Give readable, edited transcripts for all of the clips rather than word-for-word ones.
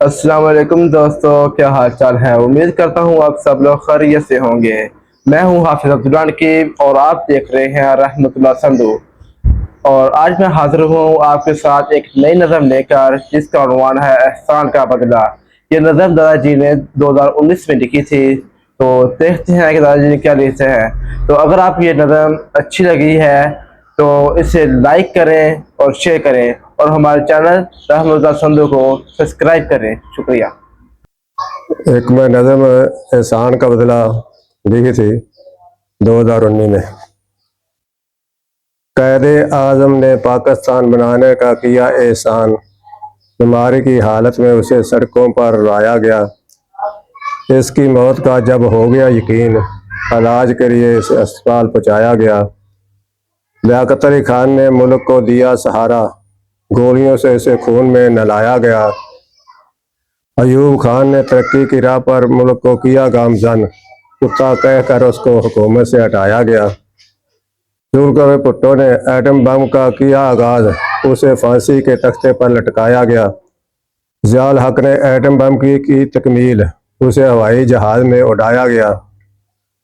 अस्सलाम वालेकुम दोस्तों, क्या हाल चाल है। उम्मीद करता हूँ आप सब लोग खैरियत से होंगे। मैं हूँ हाफिज अब्दुल्ला नकीब और आप देख रहे हैं रहमतुल्लाह संधू। और आज मैं हाजिर हूँ आपके साथ एक नई नज़म लेकर, जिसका उन्वान है एहसान का बदला। ये नज़म दादाजी ने 2019 में लिखी थी। तो देखते हैं कि दादाजी ने क्या लिखते हैं। तो अगर आप ये नज़म अच्छी लगी है तो इसे लाइक करें और शेयर करें, और हमारे चैनल रहमतुल्लाह संधू को सब्सक्राइब करें। शुक्रिया। एक मैं नज़म एहसान का बदला लिखी थी 2019 में। कैद आज़म ने पाकिस्तान बनाने का किया एहसान, बीमारी की हालत में उसे सड़कों पर लाया गया। इसकी मौत का जब हो गया यकीन, इलाज के लिए इसे अस्पताल पहुंचाया गया। लियाकत अली खान ने मुल्क को दिया सहारा, गोलियों से इसे खून में नहलाया गया। अयूब खान ने तरक्की की राह पर मुल्क को किया गामजन, कुत्ता कहकर उसको हुकूमत से हटाया गया। जुल्फ़िकार भुट्टो ने एटम बम का किया आगाज, उसे फांसी के तख्ते पर लटकाया गया। ज़ियाउल हक ने एटम बम की तकमील, उसे हवाई जहाज में उड़ाया गया।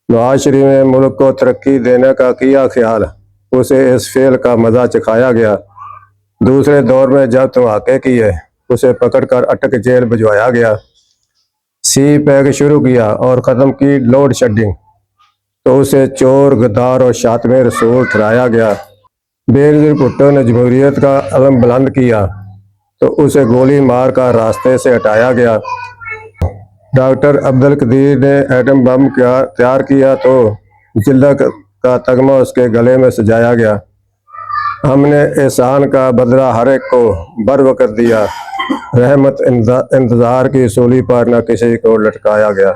नवाज शरीफ ने मुल्क को तरक्की देने का किया ख्याल, उसे इस फेल का मजा चखाया गया। दूसरे दौर में जब धमाके किए, उसे पकड़कर अटक जेल भिजवाया गया। सी पैक शुरू किया और ख़त्म की लोड शेडिंग, तो उसे चोर, गद्दार और शातिम रसूल ठहराया गया। बेनज़ीर भुट्टो ने जमहूरियत का अलम बुलंद किया, तो उसे गोली मार कर रास्ते से हटाया गया। डॉक्टर अब्दुल कदीर ने एटम बम तैयार किया, तो जिल्लत का तगमा उसके गले में सजाया गया। हमने एहसान का बदला हर एक को बरवक़्त दिया, रहमत इंतज़ार की सूली पर न किसी को लटकाया गया।